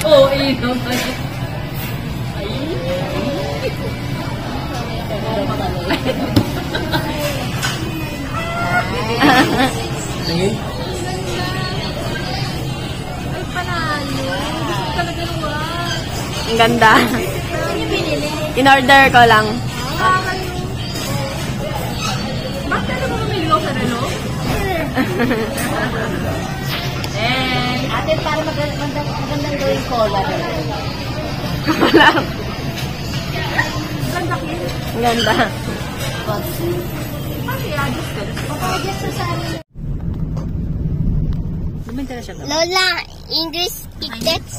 Oo, inom. Sige. Ay, panalo. Talaga naman. Ang ganda. Ano yung binili? In-order ko lang. Ba't ka naman mamili ko sa relo? Ate, para magandang gawin cola. Wala. Ganda kin. Ang ganda. Pati adjust ka. Papa-adjust sa amin. Bumenta na siya ba? Lola, English tickets.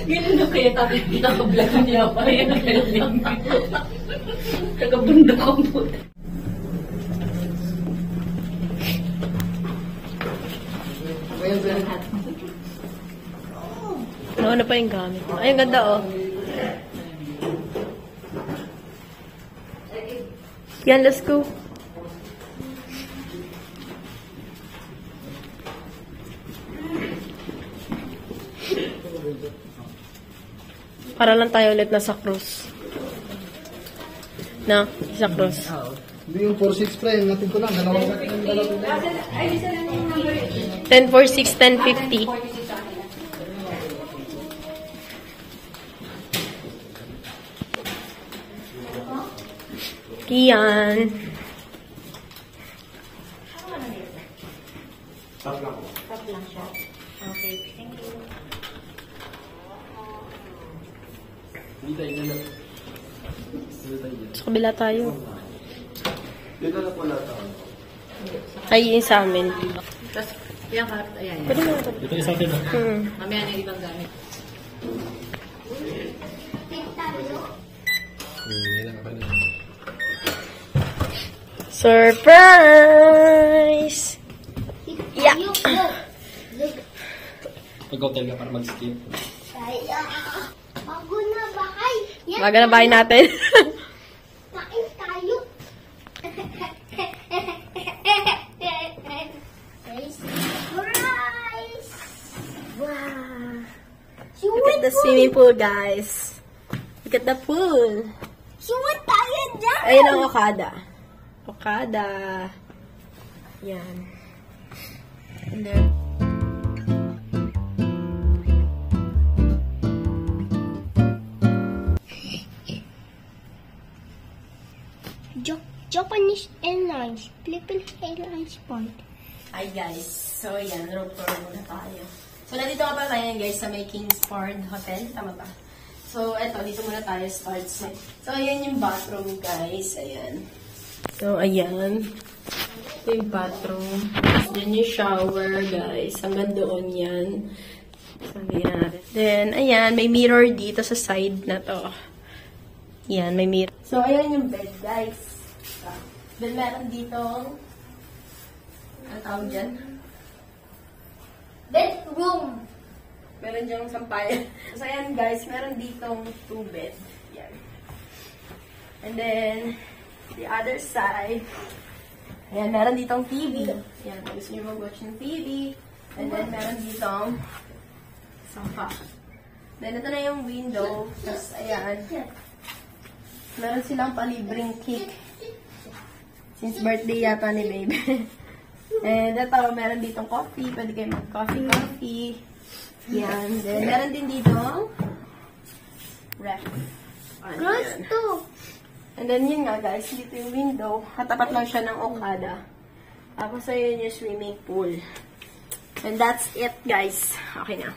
Ganun na kaya tabi pinaka-vlog niya pa rin nagaling. Taga-bundok ang puta. Ano pa yung gamit? Ay, ang ganda oh. Yan, let's go. Para lang tayo ulit na sa cruise. Na, sa cruise. Hindi yung 4-6 pre, natin ko lang. 1046, 1050. Kian. Stop lang siya. Okay, thank you. Sa kabila tayo. Dito na po lahat. Ay, yun sa amin. Tapos, yung card, ayan. Pwede mo ito. Dito isa atin. Mamaya na yung ibang gamit. Surprise! Yeah. Pag-hotel ka para mag-skip. Bago na bakay. Baga na bahay natin. Kain tayo. Surprise! Wow. Look at the swimming pool, guys. Look at the pool. Suwat tayo dyan! Ayun ang Okada. Okada. Yan. And then, Japanese Airlines, Philippine Airlines Point. hi guys. So, yan. Road tour muna tayo. So, nandito ka pa tayo guys sa may Kingsford Hotel. Tama ba? So, eto. Dito muna tayo start. So, ayan yung bathroom guys. Ayan. So, ayan. Ito yung bathroom. Tapos, dyan yung shower guys. Hanggang doon yan. Sabi natin. Then, ayan. May mirror dito sa side na to. Yan, may mirror. So, ayan yung bed guys. Then, meron dito ang tawag dyan? Bedroom. Meron dyang sampayan. So, ayan guys, meron ditong 2 bed. Yan. And then, the other side, ayan, meron ditong TV. Yan, gusto nyo mag-watch ng TV. And then, meron ditong sofa. Then, ito na yung window. Tapos, ayan, meron silang palibreng cake. Since birthday yata ni baby. And ito, meron ditong coffee. Pwede kayo mag-coffee. Yan. Then, meron din dito ref. Gusto. And then, yun nga guys, dito yung window. Katapat lang siya ng Okada. Tapos, ayun yung swimming pool. And that's it, guys. Okay na.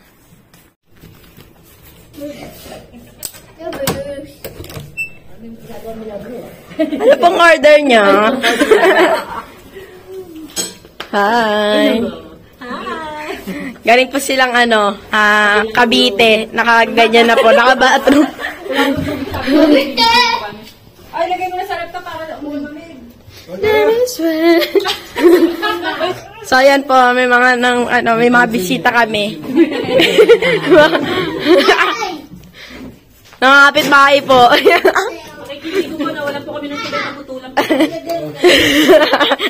Ano pong order niya? Hi! Galing po silang Cavite. Nakaganyan na po. Naka-bathroom. So, ayan po, may mga bisita kami. Nakakapit bahay po. Nakikinig ko na wala po kami ng tuloy na putulang.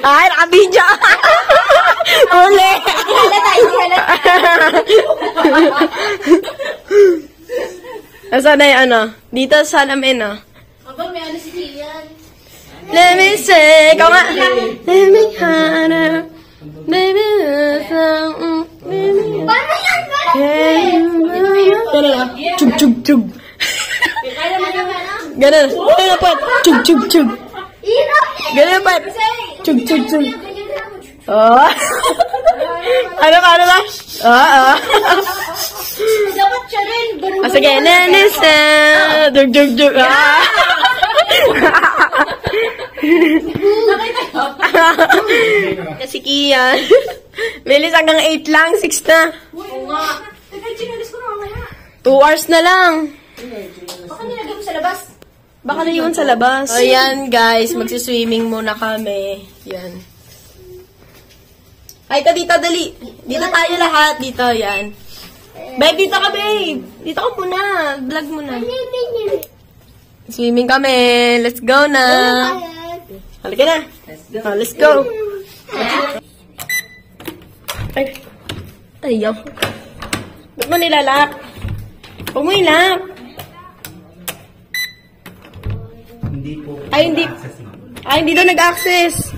Ay, nakabidyo. Uli. Nasaan na yung ano? Dito sa alamin, no? Aba, may ano si Kian. Let me say, ikaw nga. Let me hana. Baby, Paano yan? Ganun lang. Chug, chug, chug. Kaya mo naman. Ganun. Ganun po. Chug, chug, chug. Ganun po. Chug, chug, chug. Oh. Ano ba? Oo. Dapat siya rin. O sige, nanisa. Dug, dug, dug. Kasi Kian. Bilis hanggang 8 lang, 6 na. Oo nga. Teka, chinalis ko na mamaya. 2 hours na lang. Baka nilagay mo sa labas. Baka naiwan sa labas. So, yan guys, magsiswimming muna kami. Yan. Ay, dito, dali. Dito tayo lahat. Dito, yan. Babe, dito ka, babe. Dito ka muna. Vlog muna. Swimming kami. Let's go na. Halika na. Oh, let's go. Ay. Ayaw. Ba't mo nilalak? Huwag mo ilak. Hindi po. Ay, hindi daw nag-access.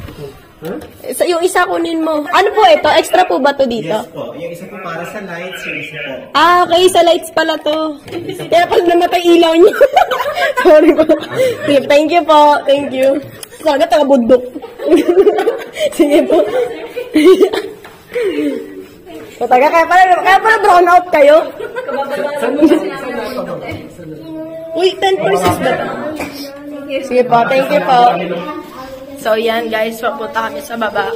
Huh? Yung isa kunin mo. Ano po ito? Extra po ba to dito? Yes po. Yung isa po para sa lights, yung isa po. Ah, okay. Sa lights pala to. Kaya pag namatay ilaw niyo. Sorry po. Sige, thank you po. Thank you. Sana taga-bundok. Sige po. So, kaya pala brown out kayo. Uy, 10 pesos ba to? Sige po, thank you po. So, yan guys, papunta kami sa baba.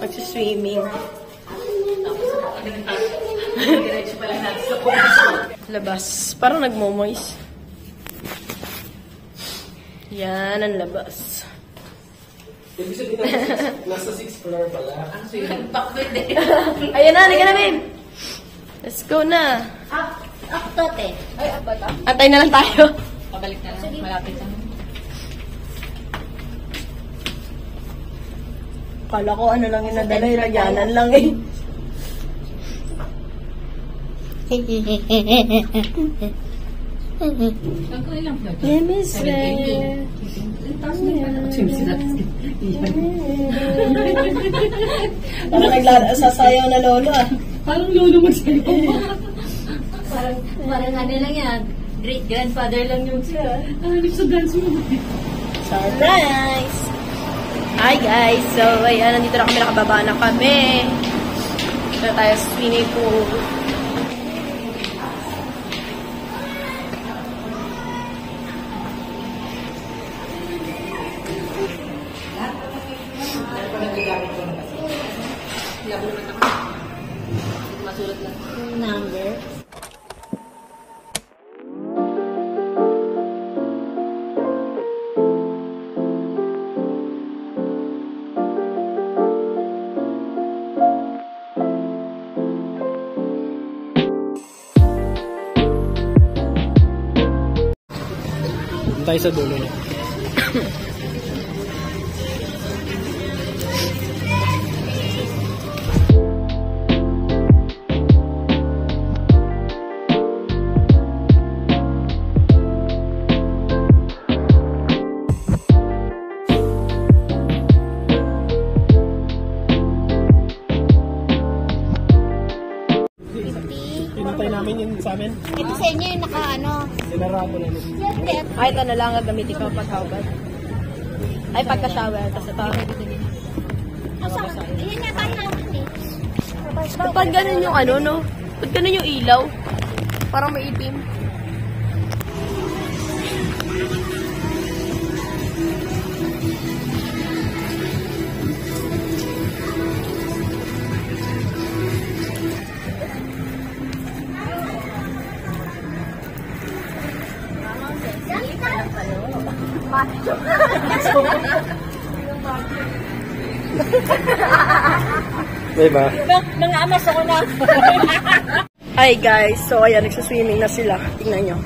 Magsiswimming. Labas. Parang nagmo-moist. Yan ang labas. Ibig sabihin nasa 6th floor pala. Ayan na, halika na, babe. Let's go na. Aktote. Ay, abata. Antay na lang tayo. Pabalik na lang. Malapit na. Kala ko ano lang yung nadala, ilagyanan lang eh. Ang ilang floor? Let me say. Parang sasayaw na lolo ah. Parang lolo magsayo. Parang ano lang yan. Great grandfather lang yung siya. Hindi ko sa dance mo. Surprise! Hi guys! So, ayan, nandito na kami, nakababa na kami. Dito tayo sa swimming pool. Number. Tayo sa dulo niya. Pinatay namin yun sa amin. Ito sa inyo yung naka-ano. Sinarado namin. Ay, ito na lang gagamitin ko pag-shower. Ay, pagka-shower. Tapos ito. Ayan nga tayo natin eh. Pag ganun yung ano, no? Pag ganun yung ilaw. Parang may itim. Diba? Mga amas ako na. Hi guys, so ayan, nagsaswimming na sila. Tingnan nyo.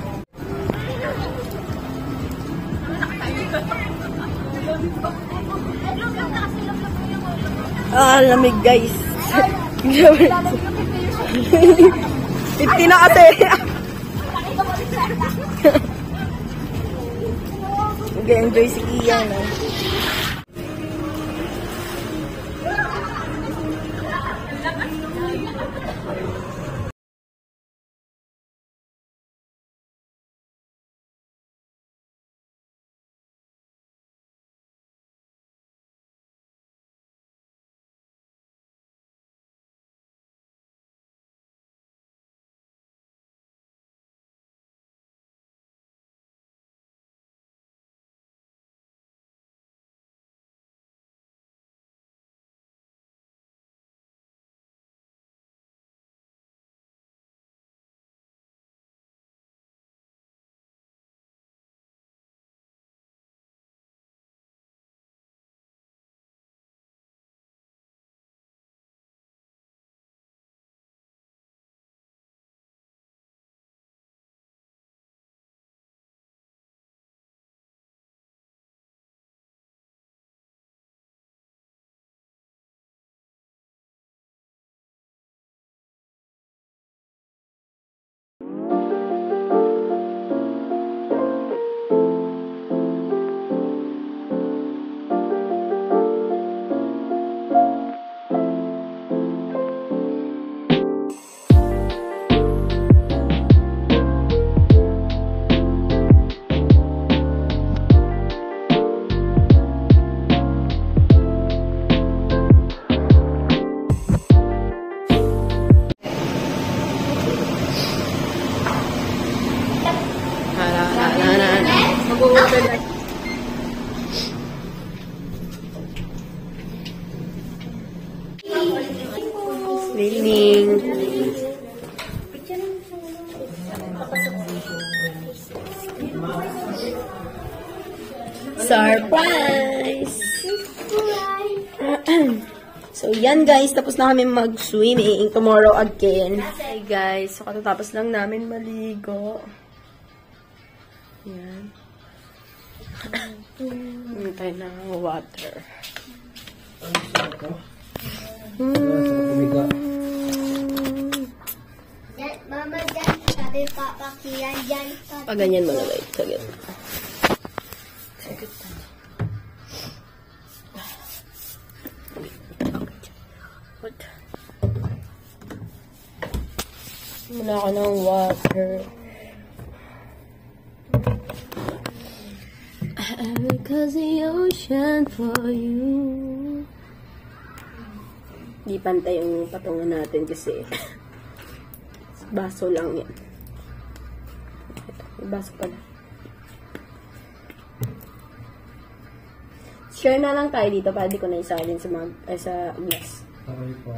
Lamig guys. 50 na kasi. Nag-enjoy si Ian. Liling. Surprise! So, yan guys. Tapos na kami mag-swimming. Tomorrow again. Hey guys. So, katatapos lang namin maligo. Yan. Hintay na water. Mama, dyan. Sabi papakiyan dyan. Ganyan mo na wait. Sagit. Muna ako ng water. Because the ocean for you. Di pantay yung patungan natin kasi baso lang yan. May baso pala. Share na lang tayo dito para di ko na isalin sa, sa glass. Okay po.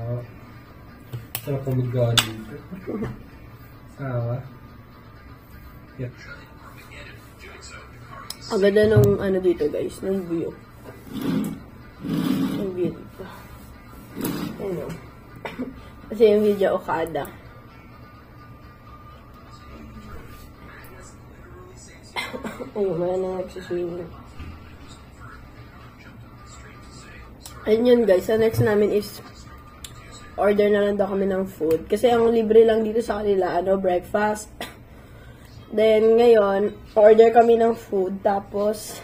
Sarap po mag-gani. Sawa. Yep. Ang ganda nung ano dito guys, ng view. Yung view dito. Ano? Kasi yung video Okada. Ayun, wala na nagsuswimming. Ayun yun guys, so next namin is order na lang daw kami ng food. Kasi ang libre lang dito sa kanila, breakfast. Then, ngayon, order kami ng food. Tapos,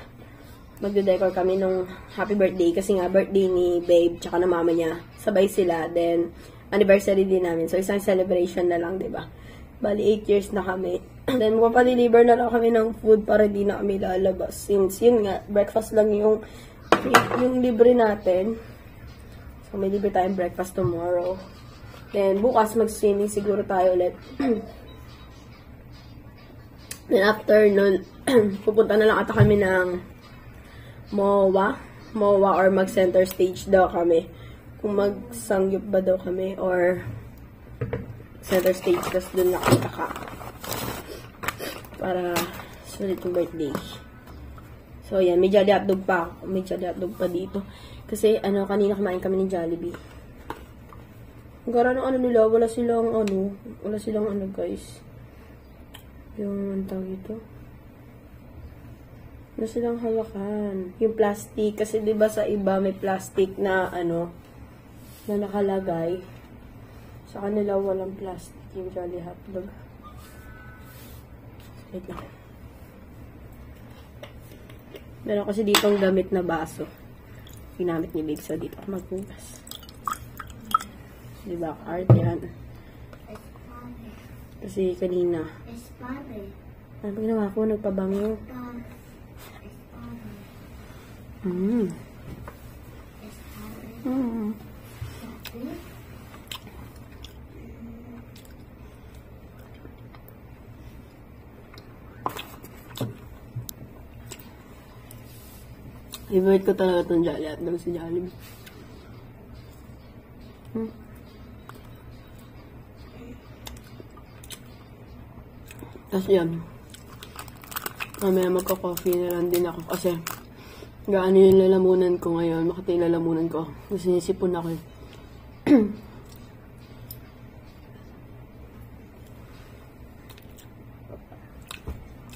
magde-decor kami ng happy birthday. Kasi nga, birthday ni Babe, tsaka na mama niya. Sabay sila. Then, anniversary din namin. So, isang celebration na lang, diba? Bali, 8 years na kami. Then, magpa-deliver na lang kami ng food para di na kami lalabas. Since, yun nga, breakfast lang yung libre natin. So, may libre tayong breakfast tomorrow. Then, bukas mag-swimming siguro tayo ulit. Then after nun, pupunta na lang ata kami ng MOA or mag-center stage daw kami. Kung mag-sangyup ba daw kami or center stage, tas dun na kami kaka. Para sulit yung birthday. So yan, may Jolly Hotdog pa. May Jolly Hotdog pa dito. Kasi kanina kumain kami ng Jollibee. Gara ng ano nila, wala silang guys. Yung, ang tawag ito. Wala silang hawakan. Yung plastic, kasi diba sa iba may plastic na na nakalagay. Sa kanila walang plastic yung Jolly Hotdog. Wait lang. Meron kasi ditong gamit na baso. Ginamit ni Big, so dito ako magpugas. Diba? Art yan. Kasi kanina. Ano ginawa ko? Nagpabango. Favorite ko talaga itong Jolly Hotdog si Jollibee. Tapos yan. Mamaya magka-coffee na lang din ako kasi gaano yung lalamunan ko ngayon. Makati yung lalamunan ko. Kasi nisipon ako eh.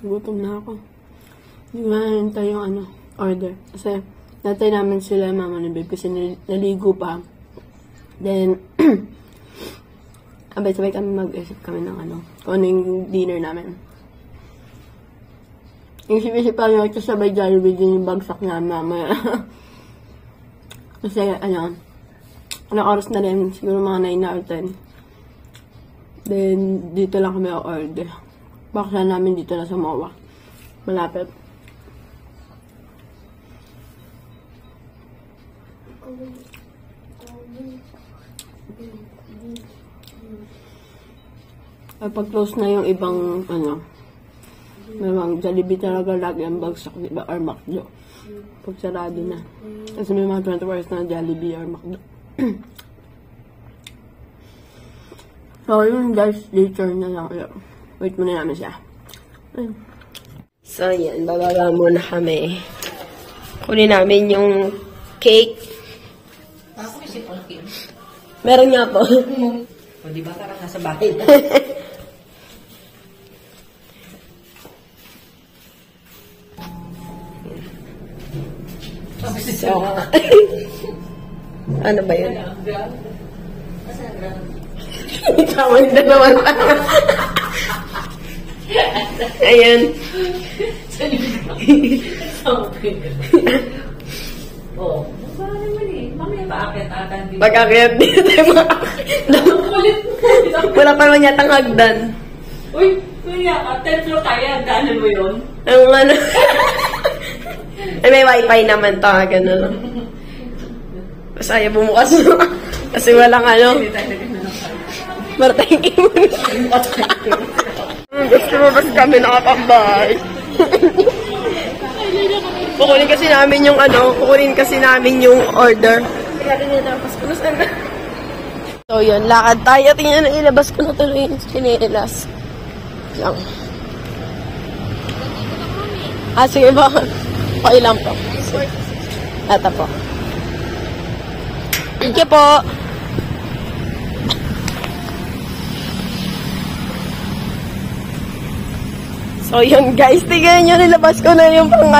Gutom na ako. Hindi ko nahintay yung order. Kasi natay namin sila mama ni Babe kasi naligo pa. Then, sabay-sabay kami mag-isip kami ng kung ano yung dinner namin. Yung isip-isip pa nyo, sabay Jollibee din yung bagsak namin mamaya. Kasi, anak oras na rin, siguro mga 9 na or 10. Then, dito lang kami o-order. Baksa namin dito na sa MOA. Malapit. Pag-close na yung ibang, may Jollibee talaga lagi ang bagsak, diba? Or McDo. Pag sarado na. Kasi may mga 24 hours na Jollibee or McDo. So, yun guys, later na lang. Wait muna namin siya. So, yan. Bababa muna kami. Kunin namin yung cake. Ako isip ang Kim. Meron nga po. O, diba? Parang nasa bahay na. So, ano ba yun? Tawag na naman. Ayan. Oo. Parang naman eh. Mamaya paakit-akan din. Pag-akyat dito tayo makakit. Kulit mo. Wala pa naman yatang hagdan. Uy, kuya ka. 10 floor tayo. Hagdanan mo yun. Ang Ay, may wifi naman to. Gano'n lang. Basta ayaw bumukas. Kasi walang Martay Kim. Gusto mo basta kami nakapagbahay. Kukunin kasi namin yung order. So yun, lakad tayo. Tingnan na ilabas ko na tuloy yung chinelas. Lang. Sige ba? Okay lang po. Ito po. Thank you po. So yun guys, tignan nyo, nilabas ko na yung pang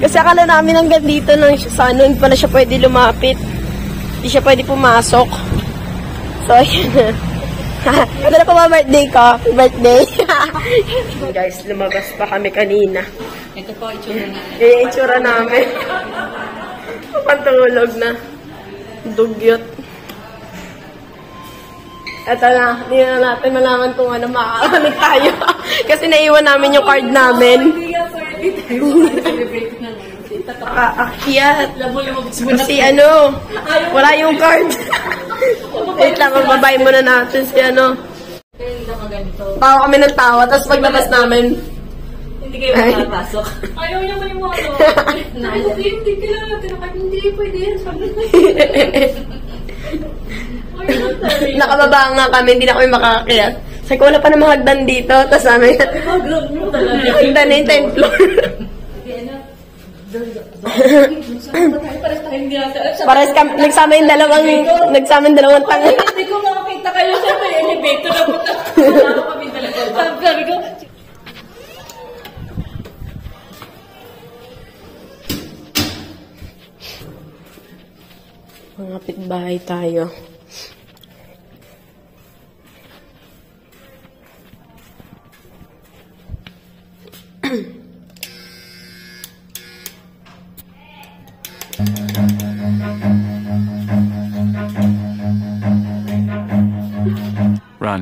kasi akala namin hanggang dito lang siya sa hindi pala siya pwede lumapit. Hindi siya pwede pumasok. So yun. Ano na pa ba birthday ko? Birthday. Guys, lumabas pa kami kanina. Ito po, itsura na. Itsura namin. Pantulog na. Dugyot. Eto na, hindi na natin malaman kung makakakamit tayo. Kasi naiwan namin yung card namin. Aakyat. Kasi wala yung card. Wait lang, magbabay muna natin si Tawa kami ng tawa, tapos paglabas namin, hindi kayo makapasok. Ayaw niya mo yung mga hindi kailangan natin. Hindi pwede yan. Nakababa nga kami, hindi na kami makakakyat. Sabi ko, wala pa namang hagdan dito. Tapos namin, Mag-grab mo talaga. hagdan na yung 10th floor. Pares nagsama yung dalawang tanga. Hindi ko makakita kayo sa elevator na punta. Wala kami talaga. Sabi ko, Mga pitbahay tayo. Run.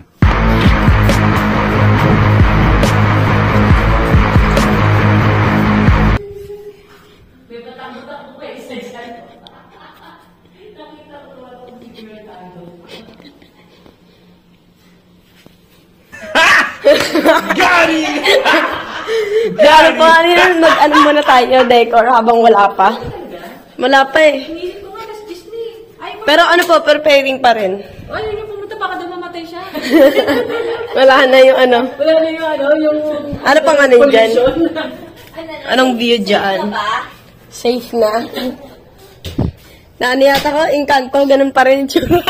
Gano pa yan? Mag-ano muna tayo, decor, habang wala pa. Wala pa eh. hindi ko nga, tas Disney. Ay, Pero ano po, preparing pa rin. ay, yun yung pumunta, baka daw mamatay siya. Wala na yung ano. Wala na yung yung... Ano pang ano yun dyan? pollution. Anong view dyan? Safe na. Naano yata ko, Encanto, ganun pa rin yung tsura.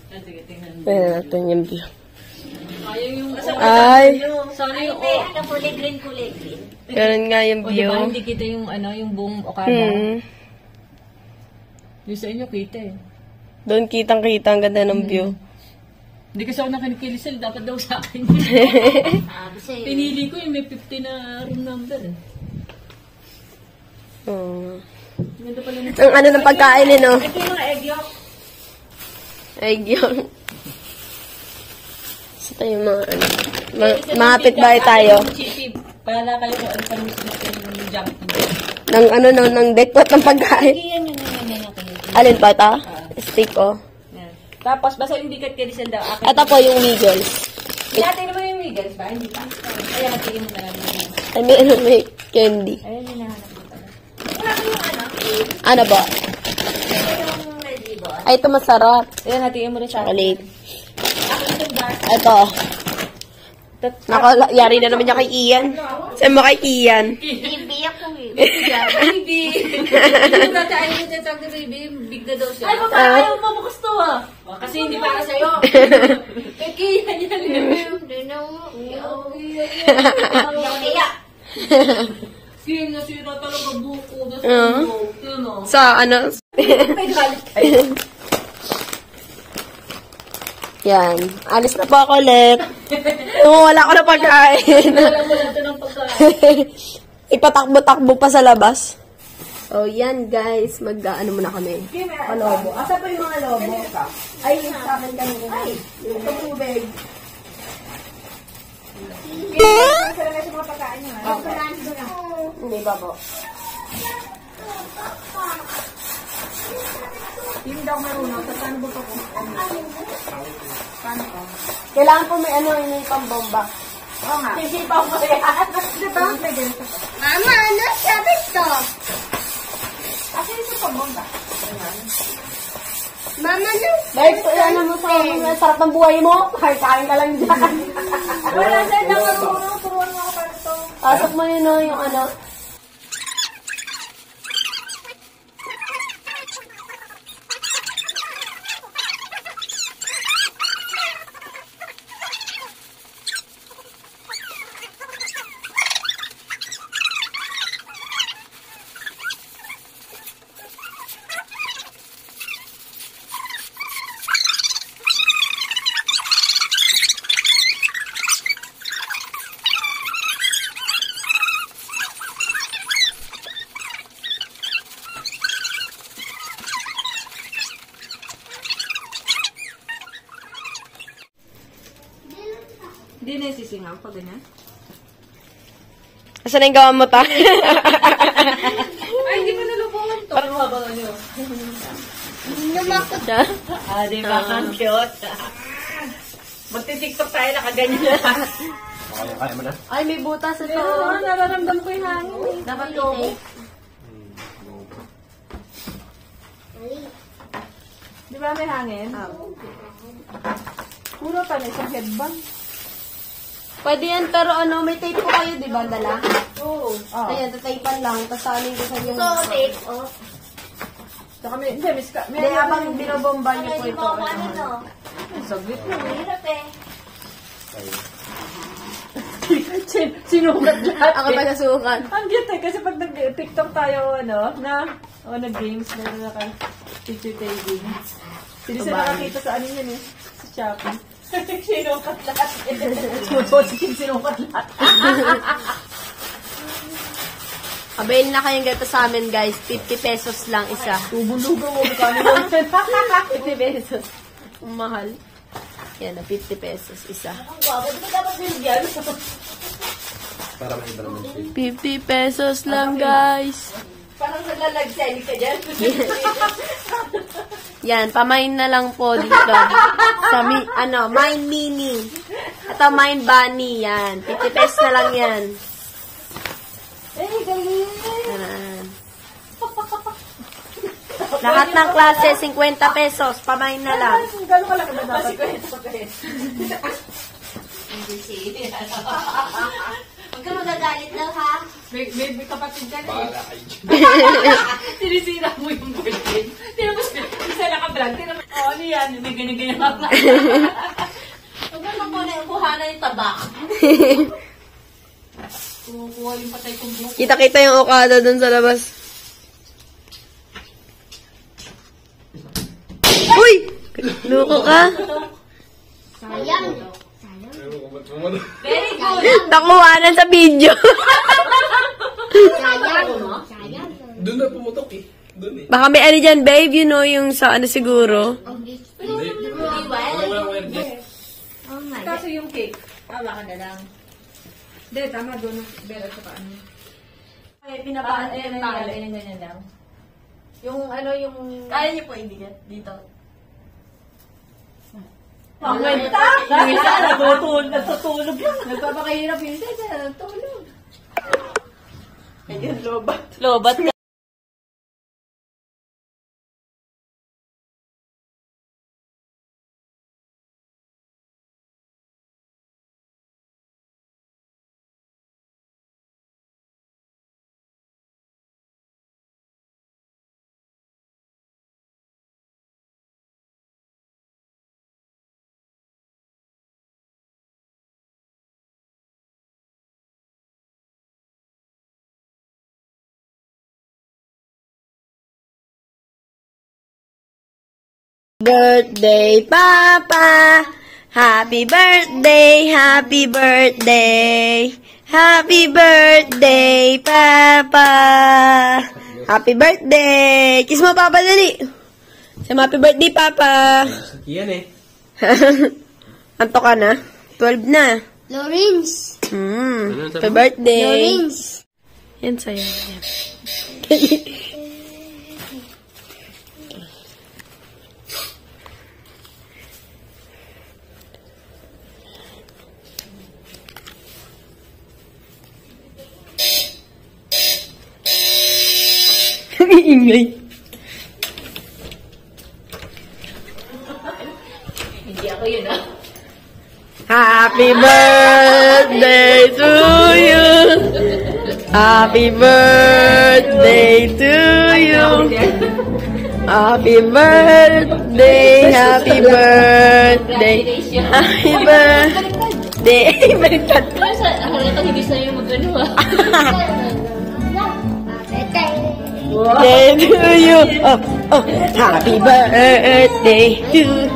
Sige, tingnan. Tingnan natin yung view. Ayaw yung... Ay, Sana yung... May ano, kulay green. ganun nga yung O, view. diba, hindi kita yung yung buong Okada. Yung sa inyo, kita eh. Doon kitang-kita, ang ganda ng view. Hindi kasi ako nakinikilisal, dapat daw sa akin. Sabi sa'yo. Pinili ko yung may 50 na room number eh. Oh. Ganda pala ng... Ang ano ng pagkain eh, no? Ito yung mga egg yolk. Egg yun. Sa tayo mga ano. Mga pitbahay tayo. Chippy, pala kayo kung ano pa yung junk food. Ng ano no, ng dekot ng pagkain. Yan. Alin pa ito? Steak oh. Yan. Tapos, basta yung bigat kilisal daw. Akin. Ito po yung Wiggles. Natin naman yung Wiggles ba? Hindi pa. Kaya natigin mo na lang. Ay, may ano, may candy. Ayun, hinahanap ko pala. Wala ko yung ano, Ano ba? yung red ribbon. Ay, ito masarap. Ayun, natigin mo rin siya. Chocolate. Ako yung dark. Ito. Yari na naman niya kay Ian. Saan mo kay Ian? Bibi ako eh. Baby! Hindi na tayo mo dyan sa baby. Big na daw siya. Ay, ayaw mo gusto ah. Kasi hindi para sa'yo. Kaya niya Hindi na mo. Kaya. Sige, nasira talaga buko. Ano? Sa ano? May galit kayo. Yan. Alis na po ako ulit. Wala ko na pagkain. Alam mo lang ito ng pagkain. Ipatakbo-takbo pa sa labas. So, yan guys. Mag-ano muna kami. Lobo. Asa pa yung mga lobo? Ay, sa akin kanina. Ay, yung tubig. Hindi ba po? Yung daw marunong. Paano ba po? Paano po? Kailangan po may ano, may pambomba. Oo nga. Sisipaw mo yan. Diba? Mama, ano sabi to? Kasi ito pambomba. Mama, no? Dahil po yan mo sa mga sarap ng buhay mo. Kain ka lang dyan. Wala sa'yo na marunong. Turuan mo ako para to. Pasok mo yun o, yung ano. Hindi na yung sisingaw pag ganyan. Asan na yung gawa mo ta? Ay, hindi mo nalubungan to. Parang habang ano. Lumakot siya. Di ba? Ang cute. Magti-tiktok tayo, nakaganyan na. Kaya mo na? Ay, may butas ito. Nararamdam ko yung hangin. Dapat lobo. Di ba may hangin? Puro pa na isang headband. Pwede yan, pero ano, may tape po kayo, di ba, dala? Oo. Ayan, tataypan lang. Tapos salin ko sa yung... So, tape, oh. Saka may, hindi, miss ka. Hindi, habang binobomba niyo po Hindi ito. mo ako ano, no? Saglit lang. Mahirap eh. Sinukat lahat. Ako taga-sukat. Ang cute eh, kasi pag nag-TikTok tayo, nag-games, na naka-picture taking. Hindi siya nakakita sa ano yun eh, sa Shopee. Sinukat lahat eh. Sinukat lahat. Abayin na kayong ganito sa amin, guys. 50 pesos lang isa. Tubulugan mo, kami lang. 50 pesos. Mahal. Yan na, 50 pesos isa. Ang guwapo, di ba dapat binigyan? Para makita naman siya. 50 pesos lang, guys. Parang naglalag-selly ka dyan. Yan, pamain na lang po dito. Sa Mine Mini. Ito, Mine Bunny. Yan. 50 pesos na lang yan. Yan. Lahat ng klase, 50 pesos. Pamain na lang. Gano'n kalaki ba dapat? Huwag ka magagalit lang, ha? May kapatid ka na eh. Bahala kayo. Sinisira mo yung birthday. Tinapos, isa naka-vlog. Tinapos, ano yan? May ganyan-ganyan ako. Huwag ka muna yung buhana yung tabak. Kumukuha yung patay kong buhok. Kita-kita yung Okada dun sa labas. Uy! Luko ka? Sayang. Very good! Nakuhanan sa video. Sayang, no? Sayang. Doon na pumutok eh. Doon eh. Baka may ano dyan, babe, you know, yung sa ano siguro. Hindi. Well, Walang wire dyan. oh my God. Kaso yung cake, awa ka na lang. Hindi, tama doon. Bera sa paano. Ay, Pinapaan, ganyan lang. Yung ano, yung... Kaya niyo po hindi yan, dito. Pangwenta! Yung isa, natutulog lang. Nagpapakahirap yung isa, natutulog. Ayun, lobat. Lobat ka. Birthday, Papa! Happy birthday, happy birthday! Happy birthday, Papa! Happy birthday! Kiss mo, Papa, dali! Sa happy birthday, Papa! Yan eh. Anto ka na? 12 na. Lawrence. Happy birthday! Lawrence. Yan sa'yo. Yan. Ingay. Hindi ako yun, ah. Happy birthday to you. Happy birthday to you. Happy birthday, happy birthday. Happy birthday. Baliktad. Halata, hindi sa'yo mag-ano, ah. Birthday to you. Oh, happy birthday to you.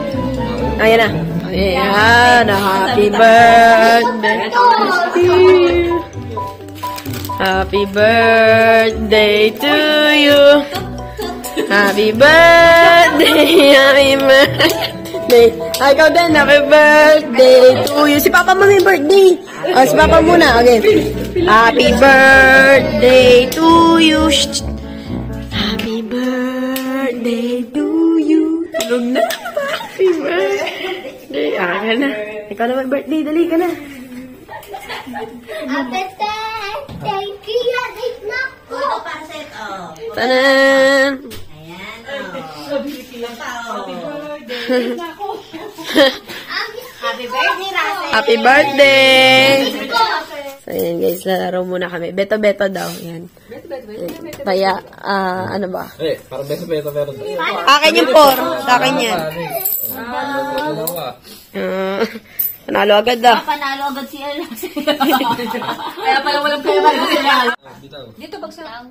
Ayan na. Ayan, happy birthday to you. Happy birthday to you. Happy birthday, happy birthday. Ay, ikaw din, happy birthday to you. Si Papa mo may birthday. Oh, si Papa muna. Okay. Happy birthday to you. Shh. Happy birthday to you. Tulog na. Happy birthday. Ka na. Ikaw na birthday. Dali ka na. Happy birthday, Kia. Ito para sa ito. Tanan. Ayan, oh. Happy birthday. Happy birthday, Russell. Happy birthday. Ayan guys, lalaro muna kami. Beto-beto daw. Yan. Kaya, ano ba? Parang beso-beso meron. Akin yung 4. Sa akin yan. Panalo agad daw. Panalo agad si Ella. Kaya pala walang pera sila. Dito bagsak.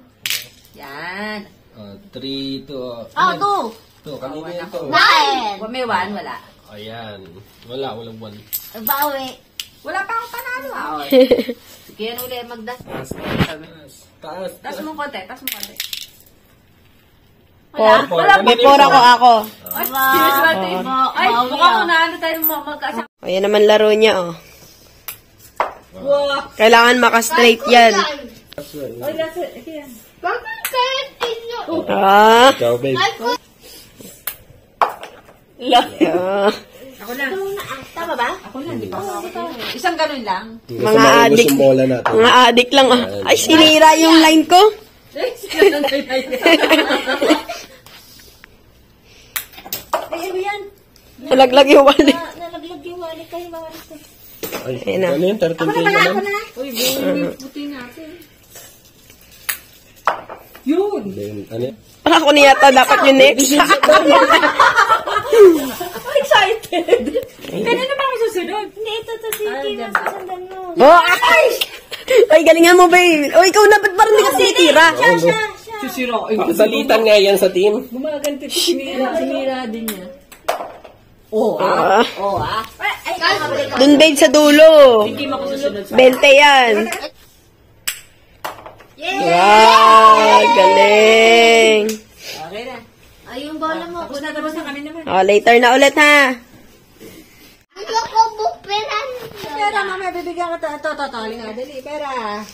Yan. 3, 2. Oh, 2, kanina yun to. 9. May 1, wala. Ayan. Walang 1. Bawi. Wala pa akong panalo. Sige, yan ulit, magdas. Taas. Tas mo konti, tas mo konti. 4. Wala. 4 ako. Ay, siniswerte mo. Ay, mukhang unahan na tayo magkasama. Ayan naman laro niya, oh. Wow. Kailangan maka-straight yan. Ay, lasa, kaya. Bakit kahit inyo? Ikaw, babe. Ako na. Tama ba? Ako na, di ba? Isang ganun lang. Mga adik. bola natin. Mga adik lang, oh. Ay, sinira yung line ko. Ay, ano yan? Nalaglag yung wallet. Nalaglag yung wallet kayo mga rito. Ay, Ayun na. ano yun? 13 kayo lang? Uy, buti natin. Yun! Ano yun? Ako na yata dapat yung next. Excited! Kanina ba ako susunod? Hindi, ito si Kim ang sasandan mo. Oh, ay! Ay, galingan mo, babe. O, ikaw na, ba't parang hindi ka titira? Siya. Susirain. Salitan nga yan sa team. Gumaganti ito, sinira din niya. Ah. Ay, kakabalik ko. Dun, babe, sa dulo. Hindi mo ako susunod sa 20 yan. Wow, galing. Okay na. Ay, yung bola mo. Tapos na kami naman. Oh, later na ulit, ha? Ano ko bukiran? Pera, mama, bibigyan ka ito. Totali nga, dali. Pera.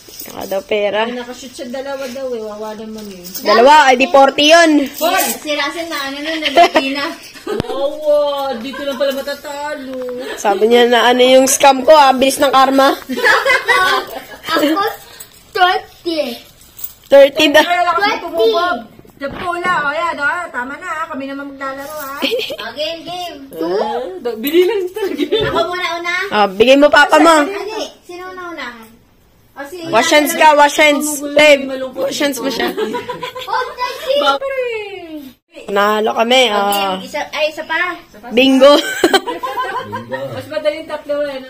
Saka daw pera. Ay, nakashoot siya dalawa daw eh. Wawa naman eh. Dalawa, ay di 40 yun. Si Russell na ano nun, nalaki na. Wow, dito lang pala matatalo. Sabi niya na ano yung scam ko, bilis ng karma. Ako, 30. 30 daw. Kaya lang ako tumubog. Pula, o yan, o. Tama na, kami naman maglalaro, ha. Game. Binilan talaga. Ako muna una. Oh, bigay mo papa mo. Hindi, sino una-unahan? O si... Wash hands ka, wash hands. Babe, wash hands mo siya. Oh, 30. Nahalo kami, Game, isa pa. bingo. Mas madaling tatlo, eh, no?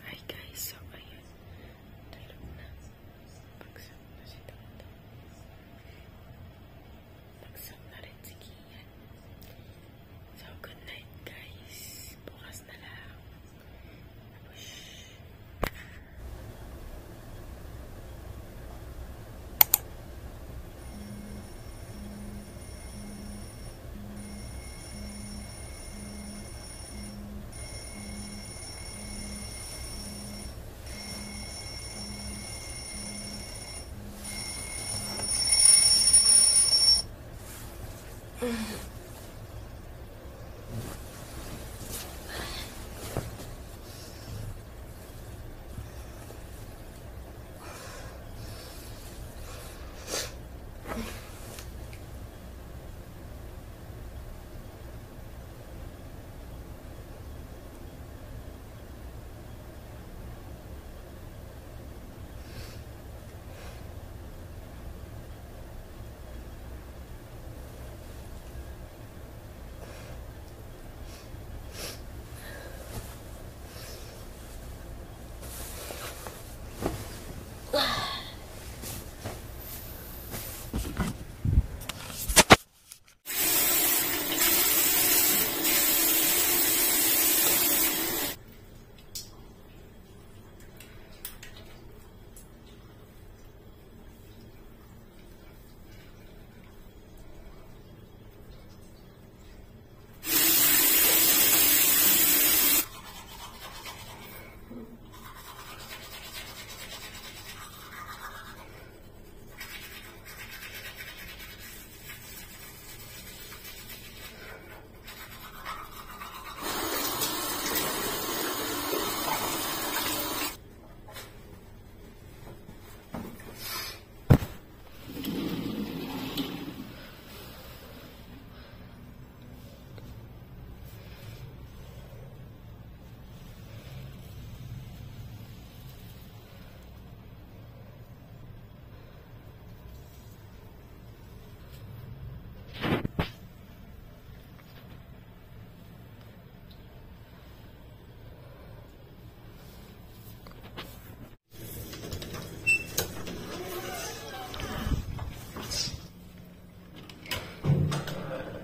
Hi guys, so ayun. Tulog na. Bagsak na si Toto. Bagsak na rin si Kian. So good night guys. Bukas na lang.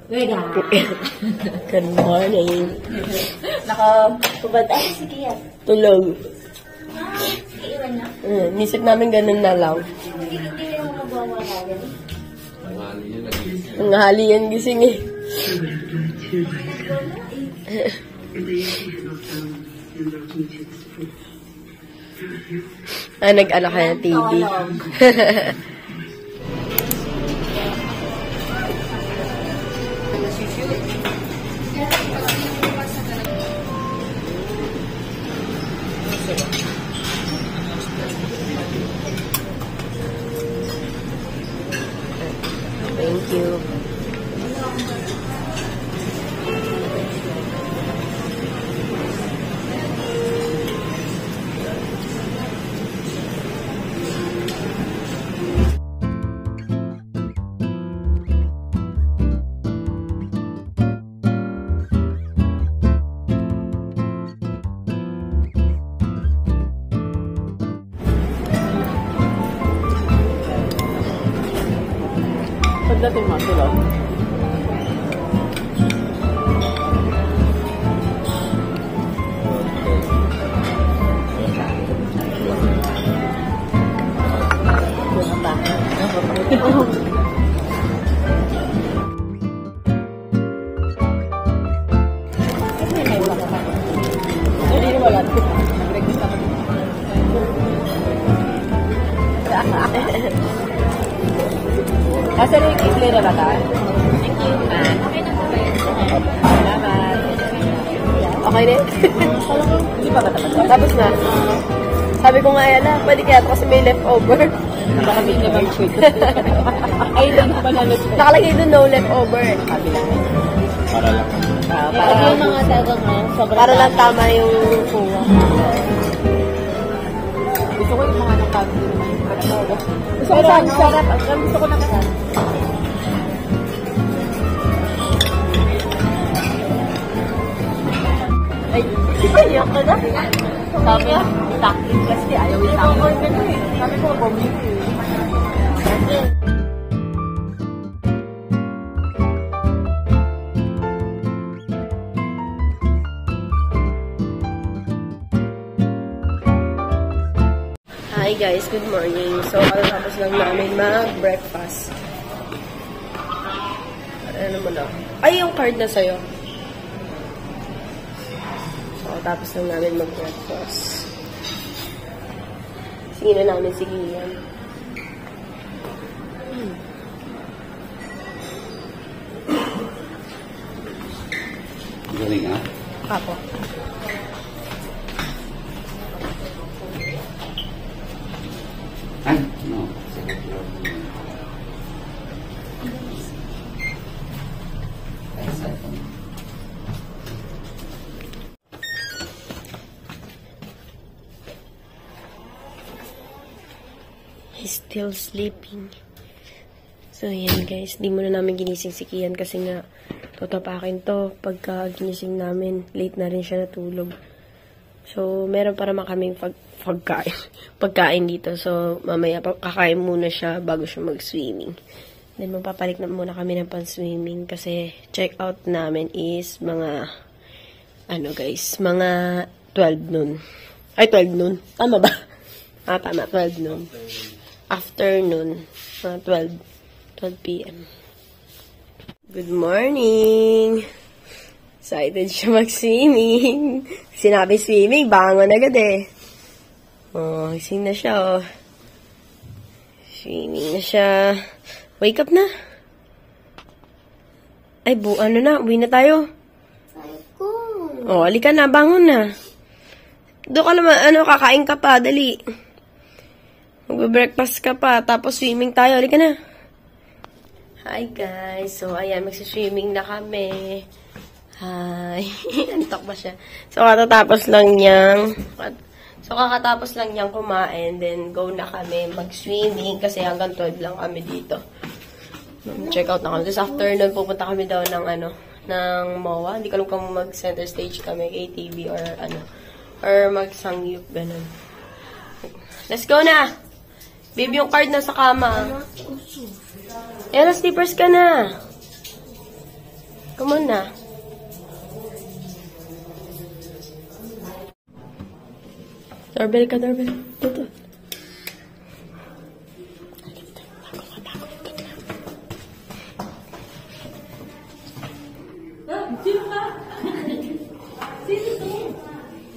Good morning. Nakapubad. Ay, sige yan. Tulog. Iiwan na. Nisip namin ganun na lang. Hindi mo magwawala yan. Ang hali yan gising eh. Nag-ano ka ng TV? Thank you. Pagdating mo, tulog. Hindi na wala. Nag-request ako. Asa na yung kisli na ba ta? Thank you. Okay na po ba yun? Salamat. Okay na? Hindi pa ba tapos? Tapos na. Sabi ko nga yan pwede kaya ito kasi may leftover. Baka may naman sweet. Ay, hindi pa nalos. Nakalagay doon no leftover. Para lang. Para yung mga tagang sobrang Para lang tama yung kuha. gusto ko yung mga nakagin naman yung pagkawa. Gusto ko saan, sarap. Ang gusto ko na kasan. Ay, di ba iyak ka na? Sabi, takit kasi ayaw itakit. Sabi ko, bumili. Hi guys, good morning. So, tapos lang namin mag-breakfast. Ano mo na? Ay, yung card na sa'yo. So, tapos lang namin mag-breakfast. Sige na namin, sige yan. Galing ah. Apo. Ay, no. He's still sleeping. So, yan guys. Di muna namin ginising si Kian kasi nga tatapakin to. Pagka ginising namin, late na rin siya natulog. So, meron para kaming pagkain dito. So, mamaya kakain muna siya bago siya mag-swimming. Then, magpapalit na muna kami ng pan-swimming kasi check out namin is mga, ano guys, mga 12 noon. Ay, 12 noon. Tama ba? Tama, 12 noon. Afternoon, 12 p.m. Good morning! Excited siya mag-swimming. Sinabi swimming, bangon agad eh. Oh, gising na siya oh. Swimming na siya. Wake up na. Ay, ano na, uwi na tayo. Oh, halika na, bangon na. Doon ka naman, kakain ka pa, dali. Magbe-breakfast ka pa, tapos swimming tayo. Halika na. Hi guys. So, ayan, magsiswimming na kami. Hi. Antok ba siya? So, kakatapos lang niyang kumain. Then, go na kami mag-swimming kasi hanggang 12 lang kami dito. Check out na kami. This afternoon, pupunta kami daw ng MOA. Hindi ko alam kung mag-center stage kami, KTV or mag-sangyup, ganun. Let's go na! Babe, yung card na sa kama. Ayan, slippers ka na. Come on na. Doorbell ka, doorbell. Dito. Sino ka? Sino to?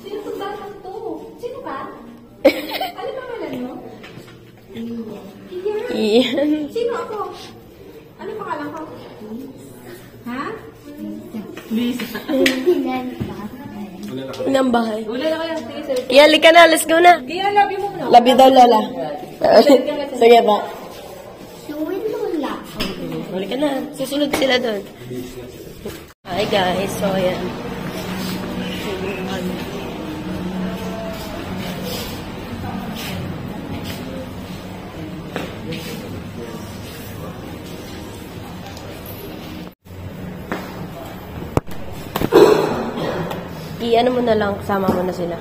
Sino to ba to? Sino ka? Ano pangalan mo? Iyan. Sino ako? Ano pangalan ko? Ha? Lisa. Inang bahay. Wala na kayo. Sige, sige. Iyan, lika na. Let's go na. Kaya love you mo na. Love you daw, Lola. Sige ba? Suwin Lola. Huli ka na. Susunod sila doon. Hi guys. So, ayan. I-ano mo na lang, kasama mo na sila.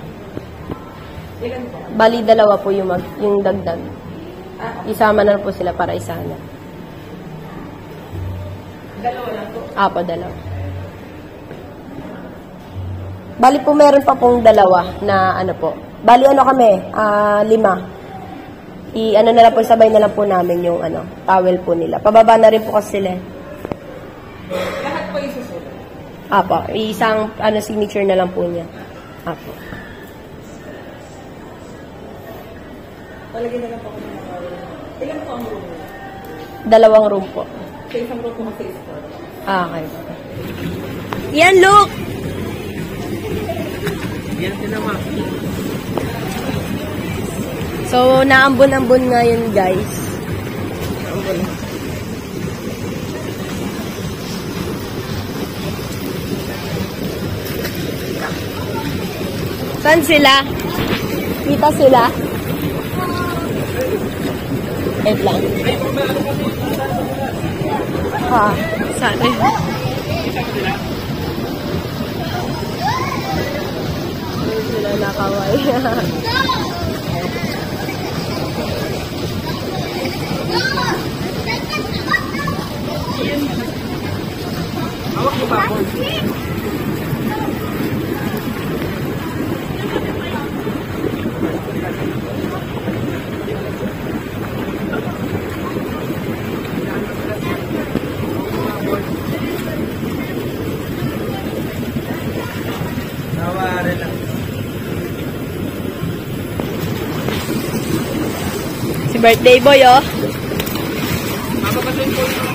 Bali, dalawa po yung dagdag. Isama na po sila para isa na. Dalawa lang to. Apo, dalawa. Bali po, meron pa pong dalawa na ano po. Bali, ano kami? 5. I-ano na lang po, sabay na lang po namin yung towel po nila. Pababa na rin po kasi sila. Lahat po yung susunod. Apo, isang signature na lang po niya. Apo. Palagyan na lang po ako ng nakawin. Ilan po ang room? 2 room po. Sa isang room po kasi is 4. Okay. Yan, look! Yan sila, ma. So, naambon-ambon nga yun, guys. Saan sila? Kita sila? Wait lang. Saan eh? Sila nakaway. Hawak mo ba ako? Tawarin lang. Si birthday boy, oh. Mapapatuloy po yun.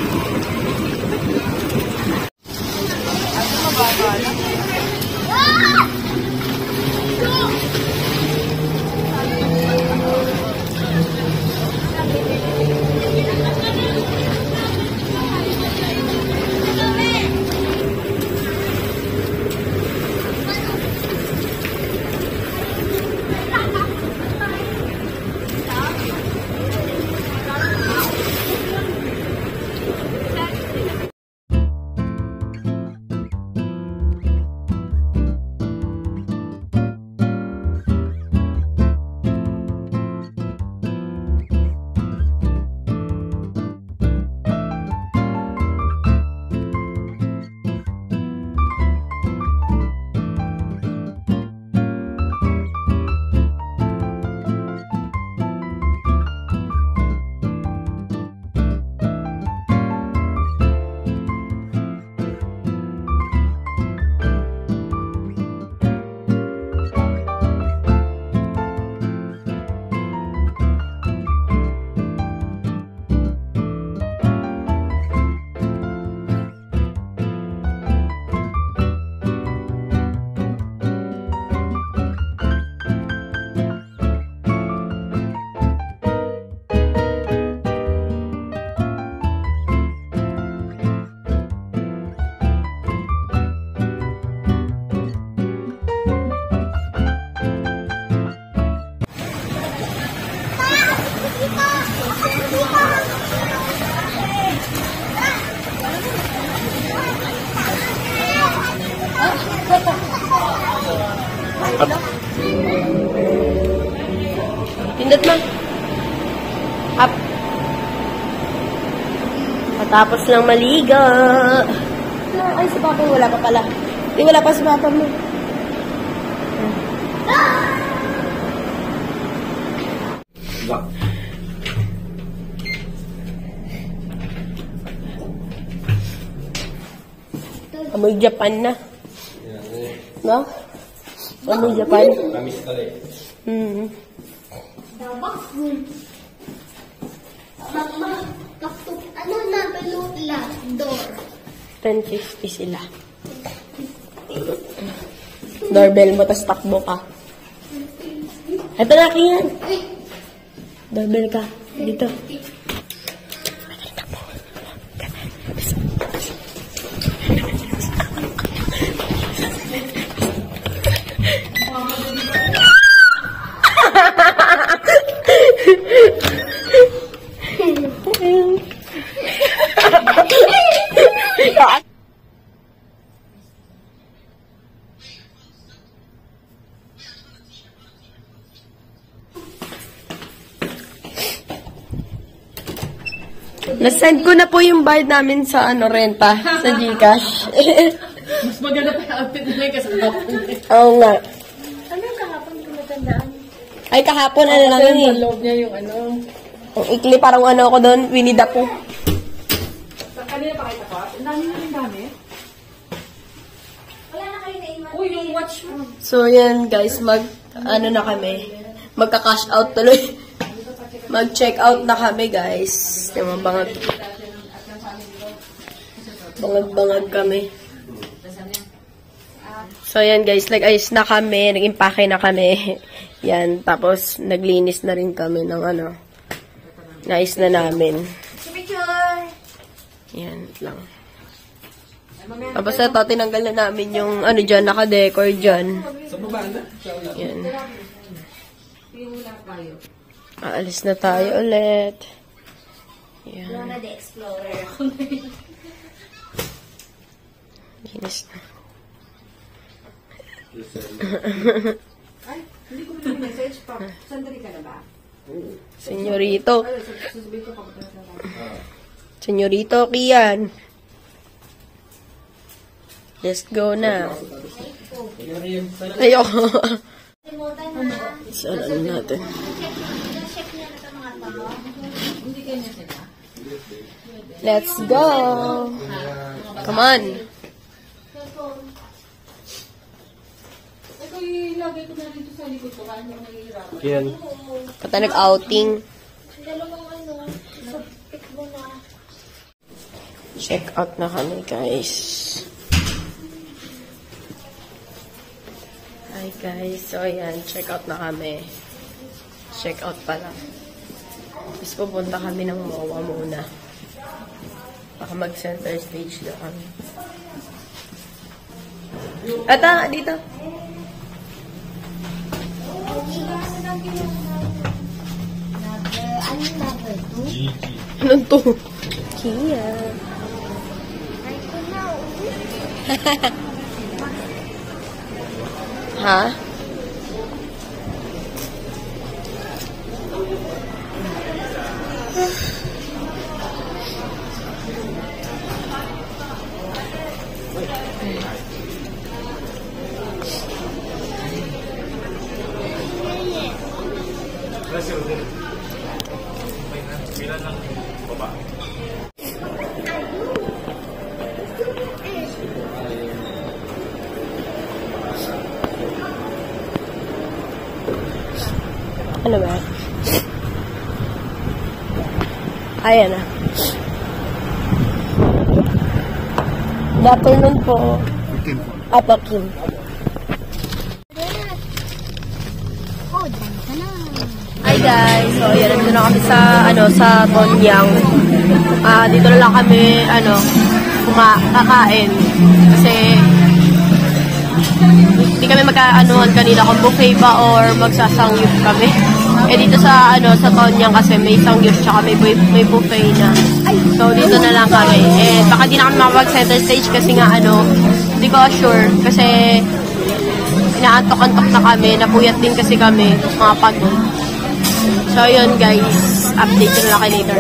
Pindot mo. Up. Matapos lang maligo. na. Ay, si Papa wala pa pala. Di, wala pa si Papa mo. Lock. Amoy Japan na. No? Amoy Japan. Kamis ka rin. Hmm. Mama, ano na balula? Door. 10:50 sila. Doorbell mo, tas takbo ka. Ito na, Kian. Doorbell ka. Dito. Nasend ko na po yung bayad namin sa renta, sa GCash. Mas maganda pa yung outfit na may kasama. Oo nga. Ano kahapon ko natandaan? Ay, kahapon, ano lang yun eh. Sa loob niya yung ano. Ang ikli, parang ano ko doon, Winnie the Pooh. Kanina pa kita pa? Ang dami na rin dami. Wala na kayo na iman. Uy, yung watch mo. So, yan guys, na kami. Magka-cash out tuloy. Mag-check out na kami, guys. Yung mga bangag kami. So, yan guys, nag-ayos na kami, nag-impake na kami. Yan, tapos naglinis na rin kami ng naayos na namin. Picture! Yan lang. Tapos ito, tinanggal na namin yung dyan, naka-decor dyan. Sa baba na? Yan. Aalis na tayo ulit. Yan. Lona the Explorer. Linis na. Ay, hindi ko na message pa. Sandali ka na ba? Senyorito. Ay, sasabihin ko kapag na. Senyorito, Kian. Let's go na. Ayoko. Limutan na. Saan natin? Check niya na ito mga tao. Let's go. Come on. Ito ilagay ko na dito sa likod ko. Kaya nang nahihirapan. Kian. Kata nag-outing. Dalawang sa pick mo na. Check out na kami, guys. Hi, guys. So, ayan. Check out na kami. Check out pala. Tapos pupunta kami ng MOA muna. Baka mag-center stage na kami. Ata, dito. Ano yung number 2? Anong to? Kia. Ay, ko na. Ha? Ano ba? Ayan na. Good afternoon po. Apa Kim. Oh, dyan ka na. Hi guys. So, ayan, nandito na kami sa, sa Tonyang. Dito na lang kami, kakain. Kasi, hindi kami magka-anuhan kanina kung buffet ba or magsasangyup kami. Eh, dito sa, sa Tonyang kasi may sangyup tsaka may buffet na. So, dito na lang kami. Eh, baka di na kami makapag-center stage kasi nga, hindi ko sure. Kasi, inaantok-antok na kami. Napuyat din kasi kami. Mga pagod. So, yun guys. Update ko na lang kayo later.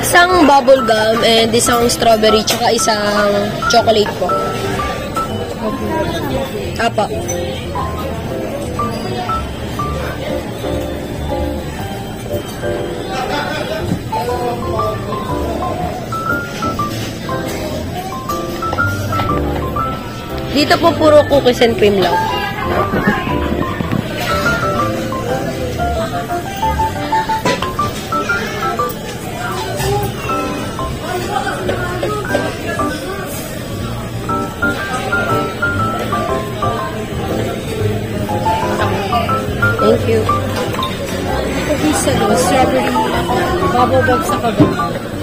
Isang bubble gum and isang strawberry tsaka isang chocolate po. Apa. Dito po puro cookies and cream lang. Thank you. Cookies sa strawberry bubble box sa kagat.